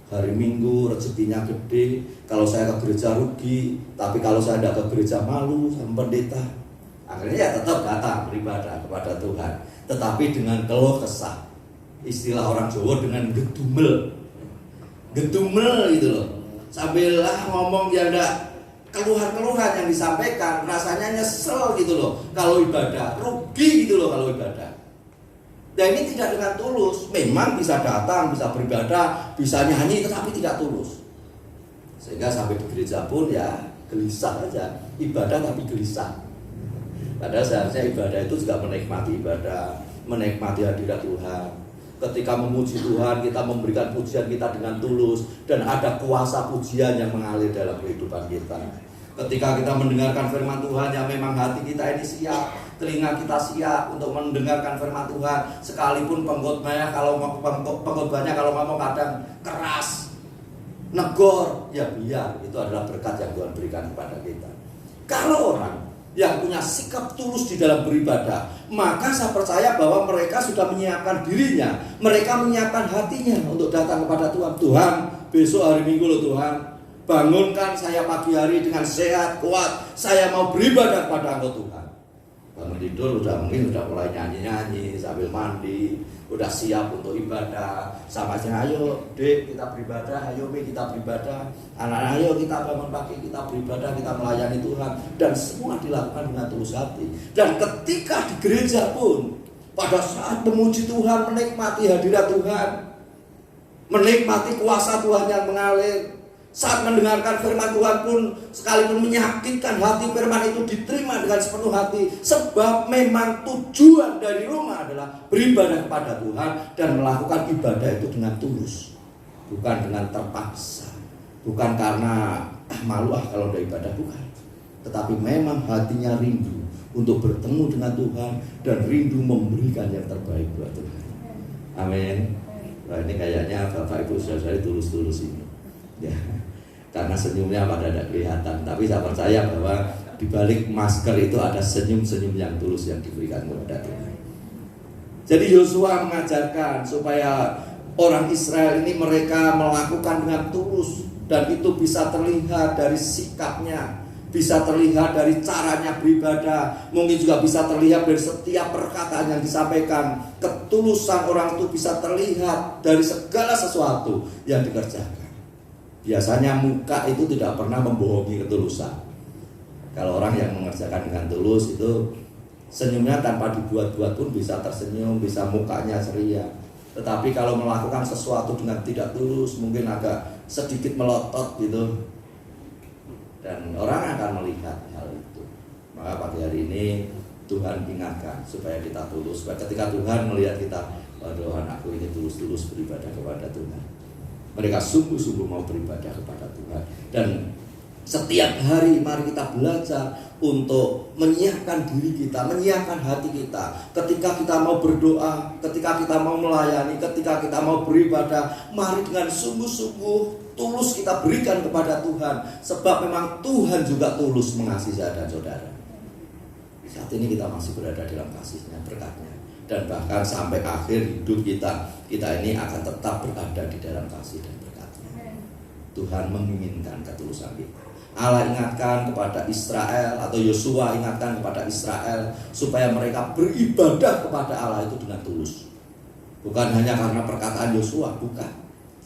Hari Minggu rezekinya gede, kalau saya ke gereja rugi, tapi kalau saya tidak ke gereja malu sama pendeta. Akhirnya ya tetap datang beribadah kepada Tuhan, tetapi dengan keluh kesah. Istilah orang Jawa dengan gedumel gitu loh. Sambil ngomong ya enggak, keluhan-keluhan yang disampaikan, rasanya nyesel gitu loh kalau ibadah, rugi gitu loh kalau ibadah. Dan ini tidak dengan tulus. Memang bisa datang, bisa beribadah, bisa nyanyi, tetapi tidak tulus. Sehingga sampai di gereja pun ya gelisah aja, ibadah tapi gelisah. Padahal seharusnya ibadah itu juga menikmati ibadah, menikmati hadirat Tuhan. Ketika memuji Tuhan, kita memberikan pujian kita dengan tulus, dan ada kuasa pujian yang mengalir dalam kehidupan kita. Ketika kita mendengarkan firman Tuhan yang memang hati kita ini siap, telinga kita siap untuk mendengarkan firman Tuhan, sekalipun pengkhotbahnya kalau ngomong kadang keras, negor, ya biar, itu adalah berkat yang Tuhan berikan kepada kita. Kalau orang yang punya sikap tulus di dalam beribadah, maka saya percaya bahwa mereka sudah menyiapkan dirinya, mereka menyiapkan hatinya untuk datang kepada Tuhan. Tuhan, besok hari Minggu loh Tuhan, bangunkan saya pagi hari dengan sehat, kuat, saya mau beribadah kepada Engkau Tuhan. Bangun tidur mungkin udah mulai nyanyi-nyanyi sambil mandi, udah siap untuk ibadah. Sama aja, ayo dek kita beribadah, ayo mi kita beribadah, anak ayo kita bangun pagi kita beribadah, kita melayani Tuhan. Dan semua dilakukan dengan tulus hati. Dan ketika di gereja pun, pada saat memuji Tuhan, menikmati hadirat Tuhan, menikmati kuasa Tuhan yang mengalir, saat mendengarkan firman Tuhan pun, sekalipun menyakitkan hati, firman itu diterima dengan sepenuh hati. Sebab memang tujuan dari Roma adalah beribadah kepada Tuhan dan melakukan ibadah itu dengan tulus, bukan dengan terpaksa, bukan karena malu kalau udah ibadah, bukan. Tetapi memang hatinya rindu untuk bertemu dengan Tuhan dan rindu memberikan yang terbaik buat Tuhan. Amin. Nah, ini kayaknya Bapak Ibu saudara tulus-tulus ini. Ya. Karena senyumnya pada tidak kelihatan, tapi saya percaya bahwa di balik masker itu ada senyum-senyum yang tulus yang diberikan kepada Tuhan. Jadi Yosua mengajarkan supaya orang Israel ini mereka melakukan dengan tulus, dan itu bisa terlihat dari sikapnya, bisa terlihat dari caranya beribadah, mungkin juga bisa terlihat dari setiap perkataan yang disampaikan. Ketulusan orang itu bisa terlihat dari segala sesuatu yang dikerjakan. Biasanya muka itu tidak pernah membohongi ketulusan. Kalau orang yang mengerjakan dengan tulus itu senyumnya tanpa dibuat-buat pun bisa tersenyum, bisa mukanya ceria. Tetapi kalau melakukan sesuatu dengan tidak tulus, mungkin agak sedikit melotot gitu, dan orang akan melihat hal itu. Maka pagi hari ini Tuhan ingatkan supaya kita tulus, supaya ketika Tuhan melihat kita, waduh anakku ini tulus-tulus beribadah kepada Tuhan. Mereka sungguh-sungguh mau beribadah kepada Tuhan. Dan setiap hari mari kita belajar untuk menyiapkan diri kita, menyiapkan hati kita. Ketika kita mau berdoa, ketika kita mau melayani, ketika kita mau beribadah, mari dengan sungguh-sungguh tulus kita berikan kepada Tuhan. Sebab memang Tuhan juga tulus mengasihi saya dan saudara. Saat ini kita masih berada dalam kasih-Nya, berkat-Nya. Dan bahkan sampai akhir hidup kita ini akan tetap berada di dalam kasih dan berkat-Nya. Tuhan menginginkan ketulusan kita. Allah ingatkan kepada Israel, atau Yosua ingatkan kepada Israel, supaya mereka beribadah kepada Allah itu dengan tulus. Bukan hanya karena perkataan Yosua, bukan,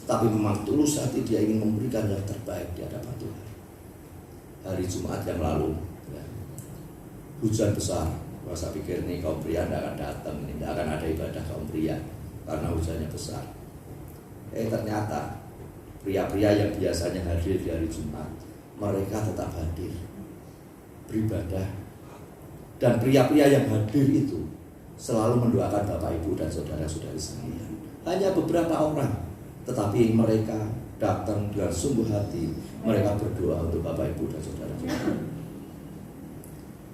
tetapi memang tulus hati dia ingin memberikan yang terbaik di hadapan Tuhan. Hari Jumat yang lalu ya, hujan besar. Saya pikir nih kaum pria tidak akan datang, tidak akan ada ibadah kaum pria karena hujannya besar. Ternyata pria-pria yang biasanya hadir di hari Jumat, mereka tetap hadir beribadah. Dan pria-pria yang hadir itu selalu mendoakan Bapak Ibu dan saudara-saudari sekalian. Hanya beberapa orang, tetapi mereka datang dengan sungguh hati. Mereka berdoa untuk Bapak Ibu dan saudara-saudara.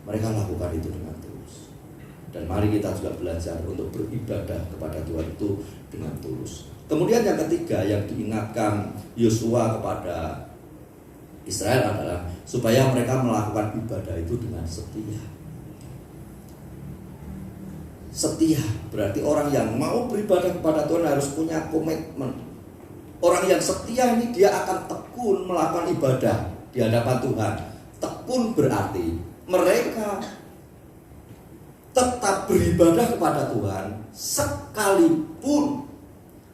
Mereka lakukan itu dengan tulus. Dan mari kita juga belajar untuk beribadah kepada Tuhan itu dengan tulus. Kemudian yang ketiga yang diingatkan Yosua kepada Israel adalah supaya mereka melakukan ibadah itu dengan setia. Setia berarti orang yang mau beribadah kepada Tuhan harus punya komitmen. Orang yang setia ini dia akan tekun melakukan ibadah di hadapan Tuhan. Tekun berarti mereka tetap beribadah kepada Tuhan sekalipun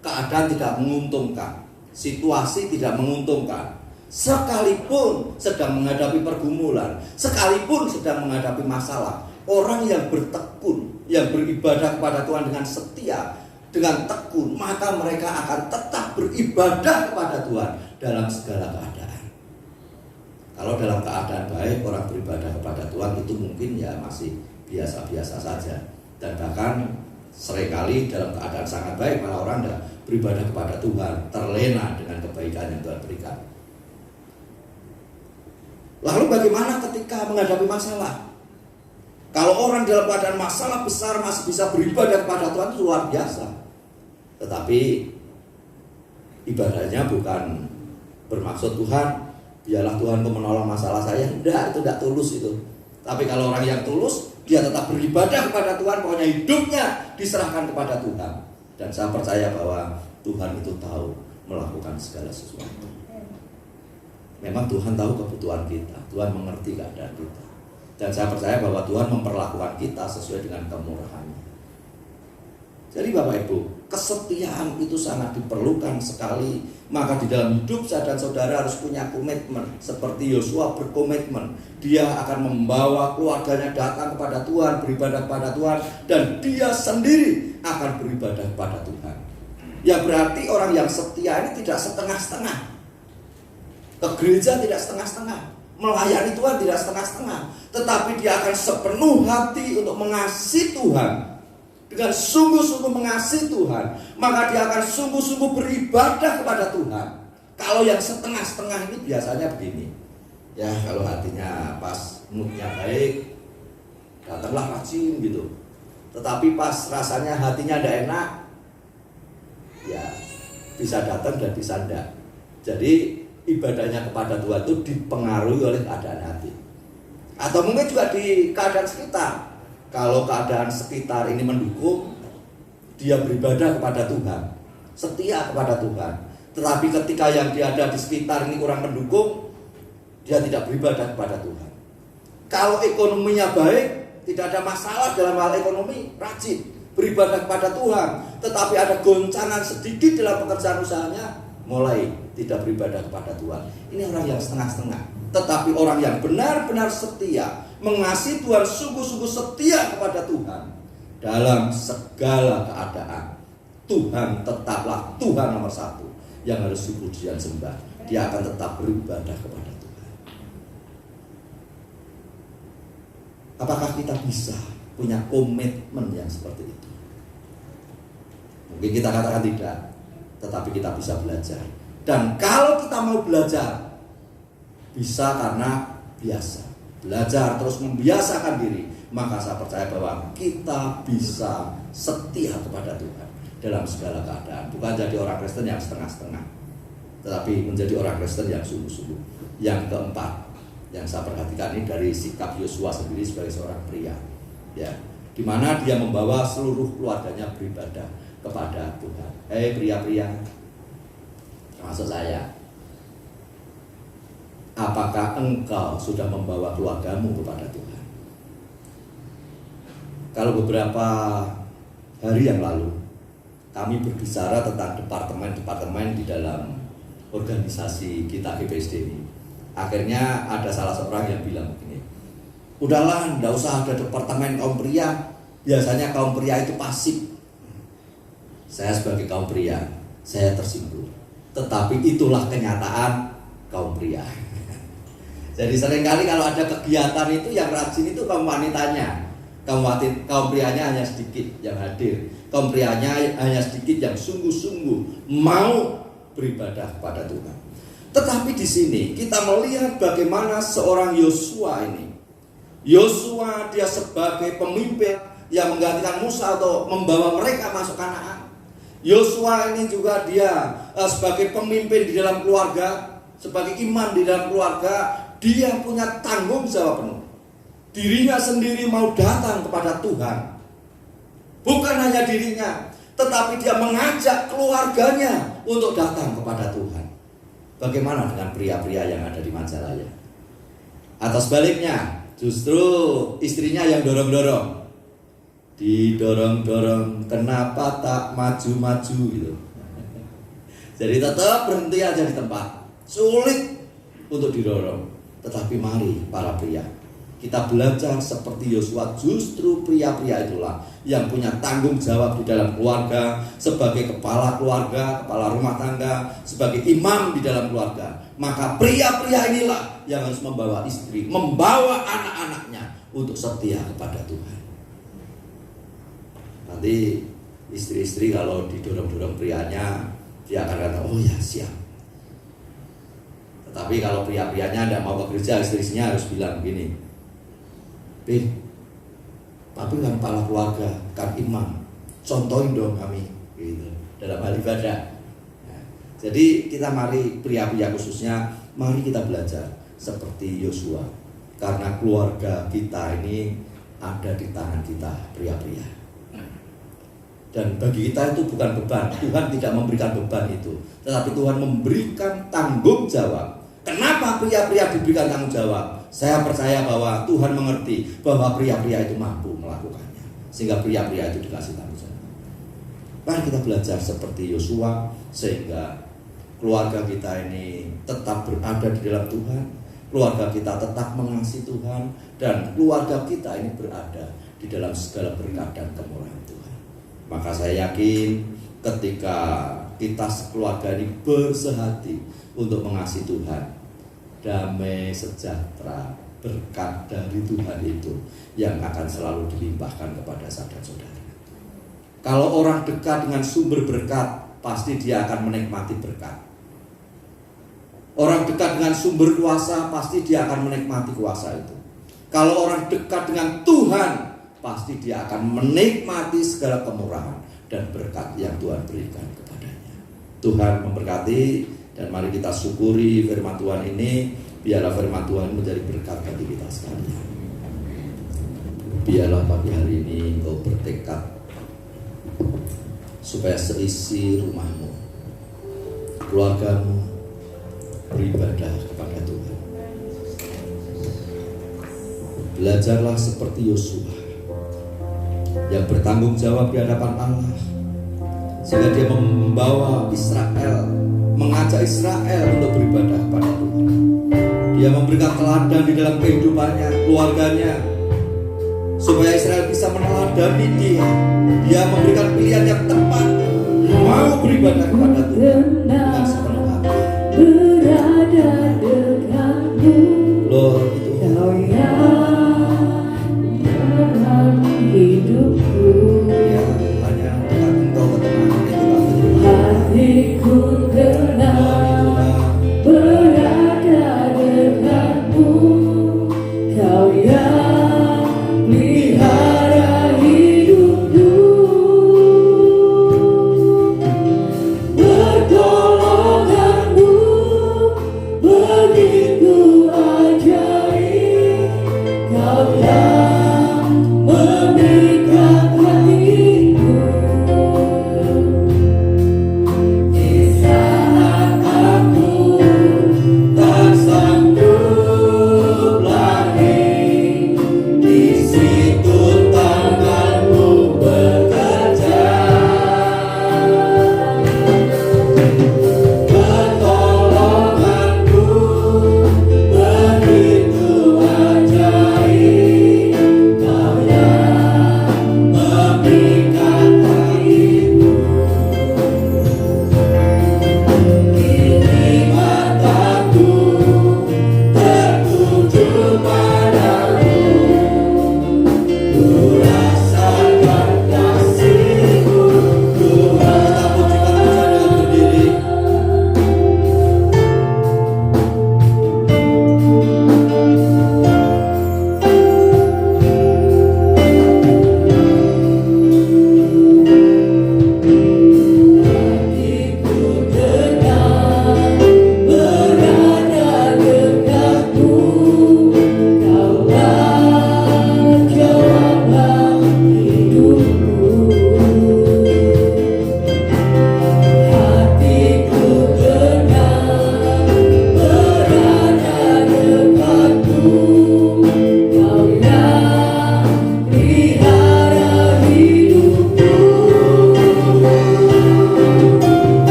keadaan tidak menguntungkan, situasi tidak menguntungkan, sekalipun sedang menghadapi pergumulan, sekalipun sedang menghadapi masalah. Orang yang bertekun, yang beribadah kepada Tuhan dengan setia, dengan tekun, maka mereka akan tetap beribadah kepada Tuhan dalam segala keadaan. Kalau dalam keadaan baik orang beribadah kepada Tuhan itu mungkin ya masih biasa-biasa saja, dan bahkan seringkali dalam keadaan sangat baik malah orang tidak beribadah kepada Tuhan, terlena dengan kebaikan yang Tuhan berikan. Lalu bagaimana ketika menghadapi masalah? Kalau orang dalam keadaan masalah besar masih bisa beribadah kepada Tuhan, itu luar biasa. Tetapi ibadahnya bukan bermaksud Tuhan, biarlah Tuhan menolong masalah saya. Enggak, itu tidak tulus itu. Tapi kalau orang yang tulus, dia tetap beribadah kepada Tuhan, pokoknya hidupnya diserahkan kepada Tuhan. Dan saya percaya bahwa Tuhan itu tahu melakukan segala sesuatu. Memang Tuhan tahu kebutuhan kita, Tuhan mengerti keadaan kita. Dan saya percaya bahwa Tuhan memperlakukan kita sesuai dengan kemurahan-Nya. Jadi Bapak Ibu, kesetiaan itu sangat diperlukan sekali. Maka di dalam hidup saya dan saudara harus punya komitmen. Seperti Yosua berkomitmen, dia akan membawa keluarganya datang kepada Tuhan, beribadah kepada Tuhan, dan dia sendiri akan beribadah kepada Tuhan. Ya berarti orang yang setia ini tidak setengah-setengah. Ke gereja tidak setengah-setengah, melayani Tuhan tidak setengah-setengah, tetapi dia akan sepenuh hati untuk mengasihi Tuhan. Dengan sungguh-sungguh mengasihi Tuhan, maka dia akan sungguh-sungguh beribadah kepada Tuhan. Kalau yang setengah-setengah ini biasanya begini. Ya kalau hatinya pas moodnya baik, datanglah rajin gitu. Tetapi pas rasanya hatinya tidak enak, ya bisa datang dan bisa tidak. Jadi ibadahnya kepada Tuhan itu dipengaruhi oleh keadaan hati. Atau mungkin juga di keadaan sekitar. Kalau keadaan sekitar ini mendukung, dia beribadah kepada Tuhan, setia kepada Tuhan. Tetapi ketika yang dia ada di sekitar ini kurang mendukung, dia tidak beribadah kepada Tuhan. Kalau ekonominya baik, tidak ada masalah dalam hal ekonomi, rajin beribadah kepada Tuhan. Tetapi ada goncangan sedikit dalam pekerjaan usahanya, mulai tidak beribadah kepada Tuhan. Ini orang yang setengah-setengah. Tetapi orang yang benar-benar setia, mengasihi Tuhan, sungguh-sungguh setia kepada Tuhan dalam segala keadaan, Tuhan tetaplah Tuhan nomor satu yang harus dipuji dan sembah. Dia akan tetap beribadah kepada Tuhan. Apakah kita bisa punya komitmen yang seperti itu? Mungkin kita katakan tidak, tetapi kita bisa belajar. Dan kalau kita mau belajar, bisa karena biasa. Belajar terus membiasakan diri, maka saya percaya bahwa kita bisa setia kepada Tuhan dalam segala keadaan. Bukan jadi orang Kristen yang setengah-setengah, tetapi menjadi orang Kristen yang sungguh-sungguh. Yang keempat yang saya perhatikan ini dari sikap Yosua sendiri sebagai seorang pria, ya, di mana dia membawa seluruh keluarganya beribadah kepada Tuhan. Hei pria-pria, termasuk saya, apakah engkau sudah membawa keluargamu kepada Tuhan? Kalau beberapa hari yang lalu kami berbicara tentang departemen-departemen di dalam organisasi kita GPSD ini, akhirnya ada salah seorang yang bilang begini, udahlah, tidak usah ada departemen kaum pria, biasanya kaum pria itu pasif. Saya sebagai kaum pria, saya tersinggung. Tetapi itulah kenyataan kaum pria. Jadi seringkali kalau ada kegiatan itu yang rajin itu kaum wanitanya, kaum prianya hanya sedikit yang hadir, kaum prianya hanya sedikit yang sungguh-sungguh mau beribadah kepada Tuhan. Tetapi di sini kita melihat bagaimana seorang Yosua ini. Yosua dia sebagai pemimpin yang menggantikan Musa atau membawa mereka masuk Kanaan. Yosua ini juga dia sebagai pemimpin di dalam keluarga, sebagai imam di dalam keluarga. Dia punya tanggung jawab penuh. Dirinya sendiri mau datang kepada Tuhan. Bukan hanya dirinya, tetapi dia mengajak keluarganya untuk datang kepada Tuhan. Bagaimana dengan pria-pria yang ada di Majalaya? Atau sebaliknya, justru istrinya yang dorong-dorong. Didorong-dorong, kenapa tak maju-maju gitu. Jadi tetap berhenti aja di tempat. Sulit untuk didorong. Tetapi mari para pria, kita belajar seperti Yosua. Justru pria-pria itulah yang punya tanggung jawab di dalam keluarga, sebagai kepala keluarga, kepala rumah tangga, sebagai imam di dalam keluarga. Maka pria-pria inilah yang harus membawa istri, membawa anak-anaknya untuk setia kepada Tuhan. Nanti istri-istri kalau didorong-dorong prianya, dia akan kata, oh ya siap. Tetapi kalau pria-prianya tidak mau ke gereja, istri-istrinya harus bilang begini, tapi kan kepala keluarga, kan imam, contohin dong kami gitu, dalam hal ibadah. Nah, jadi kita mari pria-pria khususnya, mari kita belajar seperti Yosua, karena keluarga kita ini ada di tangan kita pria-pria. Dan bagi kita itu bukan beban. Tuhan tidak memberikan beban itu, tetapi Tuhan memberikan tanggung jawab. Kenapa pria-pria diberikan tanggung jawab? Saya percaya bahwa Tuhan mengerti bahwa pria-pria itu mampu melakukannya, sehingga pria-pria itu dikasih tanggung jawab. Mari kita belajar seperti Yosua, sehingga keluarga kita ini tetap berada di dalam Tuhan, keluarga kita tetap mengasihi Tuhan, dan keluarga kita ini berada di dalam segala berkat dan kemurahan Tuhan. Maka saya yakin ketika kita sekeluarga ini bersehati untuk mengasihi Tuhan, damai sejahtera berkat dari Tuhan itu yang akan selalu dilimpahkan kepada saudara-saudara. Kalau orang dekat dengan sumber berkat, pasti dia akan menikmati berkat. Orang dekat dengan sumber kuasa, pasti dia akan menikmati kuasa itu. Kalau orang dekat dengan Tuhan, pasti dia akan menikmati segala kemurahan dan berkat yang Tuhan berikan kepadanya. Tuhan memberkati, dan mari kita syukuri firman Tuhan ini. Biarlah firman Tuhan menjadi berkat bagi kita sekalian. Biarlah pagi hari ini engkau bertekad supaya seisi rumahmu, keluargamu beribadah kepada Tuhan. Belajarlah seperti Yosua yang bertanggung jawab di hadapan Allah, sehingga dia membawa Israel, mengajak Israel untuk beribadah kepada Tuhan. Dia memberikan teladan di dalam kehidupannya, keluarganya, supaya Israel bisa meneladani dia. Dia memberikan pilihan yang tepat, mau beribadah kepada Tuhan dengan sepenuh hati. Berada denganmu, Lord, itu Kau yang dalam hidupku. ya, hanya dekat engkau ketenangan itu kami terima. Hatiku tenang, berada denganmu. Kau yang pelihara hidupku. Pertolonganmu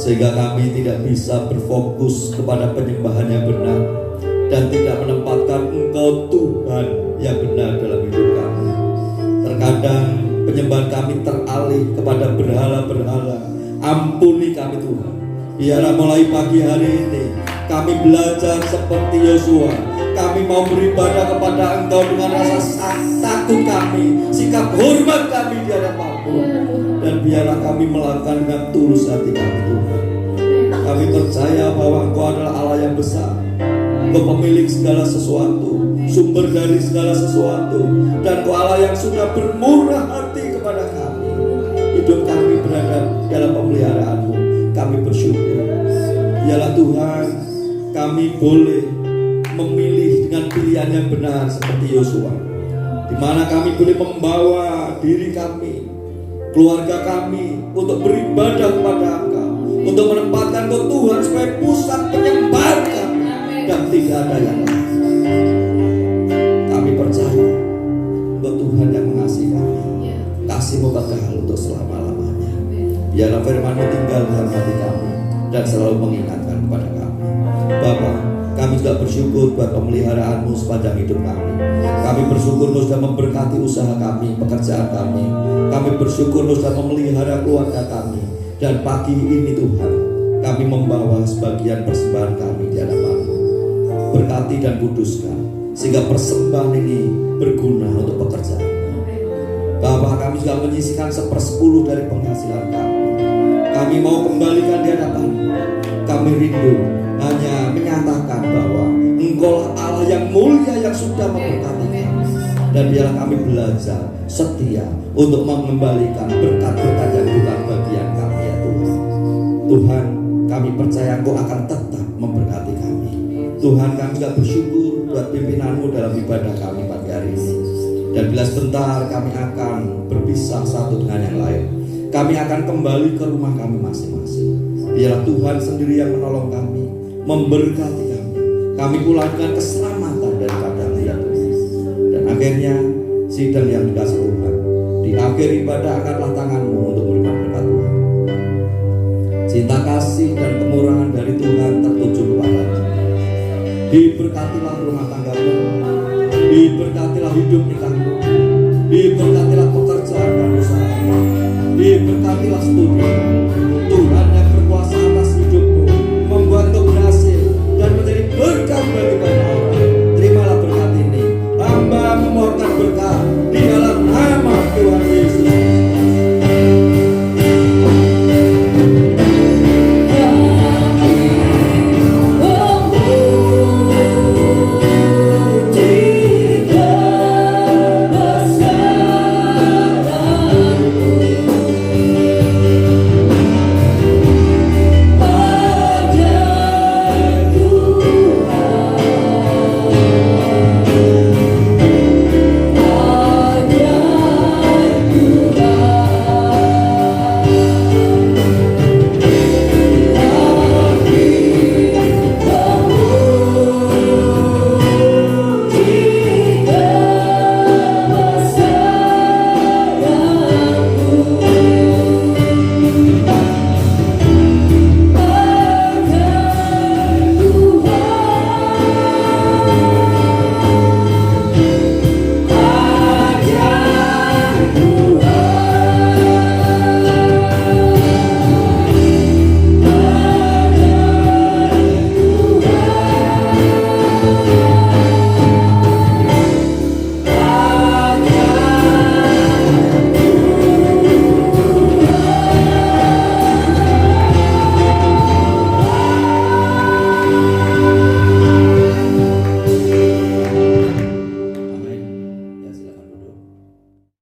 sehingga kami tidak bisa berfokus kepada penyembahan yang benar dan tidak menempatkan Engkau Tuhan yang benar dalam hidup kami. Terkadang penyembahan kami teralih kepada berhala-berhala. Ampuni kami Tuhan. Biarlah mulai pagi hari ini kami belajar seperti Yosua. Kami mau beribadah kepada Engkau dengan rasa takut kami, sikap hormat kami di hadapan-Mu. Dan biarlah kami melakukan dengan tulus hati kami Tuhan. Kami percaya bahwa Engkau adalah Allah yang besar, Engkau pemilik segala sesuatu, sumber dari segala sesuatu, dan Engkau Allah yang sudah bermurah hati kepada kami. Hidup kami berada dalam pemeliharaan-Mu. Kami bersyukur. Biarlah Tuhan, kami boleh memilih dengan pilihan yang benar seperti Yosua, di mana kami boleh membawa diri kami, keluarga kami untuk beribadah kepada Engkau, untuk menempatkan Engkau Tuhan sebagai pusat penyembahan kami, dan tidak ada yang lain. Kami percaya Engkau Tuhan yang mengasihi kami, kasih-Mu kekal untuk selama-lamanya. Biarlah firman-Mu tinggal dalam hati kami dan selalu mengingatkan kepada kami. Bapa, kami juga bersyukur buat pemeliharaan-Mu sepanjang hidup kami. Kami bersyukur Mu sudah memberkati usaha kami, pekerjaan kami. Kami bersyukur Mu sudah memelihara keluarga kami. Dan pagi ini Tuhan, kami membawa sebagian persembahan kami di hadapan-Mu. Berkati dan kuduskan, sehingga persembahan ini berguna untuk pekerjaan. Bapa, kami juga menyisihkan 1/10 dari penghasilan kami. Kami mau kembalikan di hadapan-Mu. Kami rindu hanya menyatakan bahwa Engkau Allah yang mulia yang sudah memberkati kami. Dan biarlah kami belajar setia untuk mengembalikan berkat-berkat yang bukan bagian kami ya Tuhan. Tuhan, kami percaya Engkau akan tetap memberkati kami. Tuhan, kami juga bersyukur buat pimpinan-Mu dalam ibadah kami pagi hari ini. Dan bila sebentar kami akan berpisah satu dengan yang lain, kami akan kembali ke rumah kami masing-masing. Biarlah Tuhan sendiri yang menolong kami, memberkati kami. Kami pulang dengan keselamatan daripada-Mu ya Tuhan. Dan akhirnya sidang yang dikasih Tuhan, di akhir ibadah angkatlah tangan-Mu untuk memberikan berkat Tuhan. Cinta kasih dan kemurahan dari Tuhan tertuju kepada-Mu. Diberkatilah rumah tangga-Mu, diberkatilah hidup nikah-Mu, diberkatilah pekerjaan dan usaha-Mu, diberkatilah studi.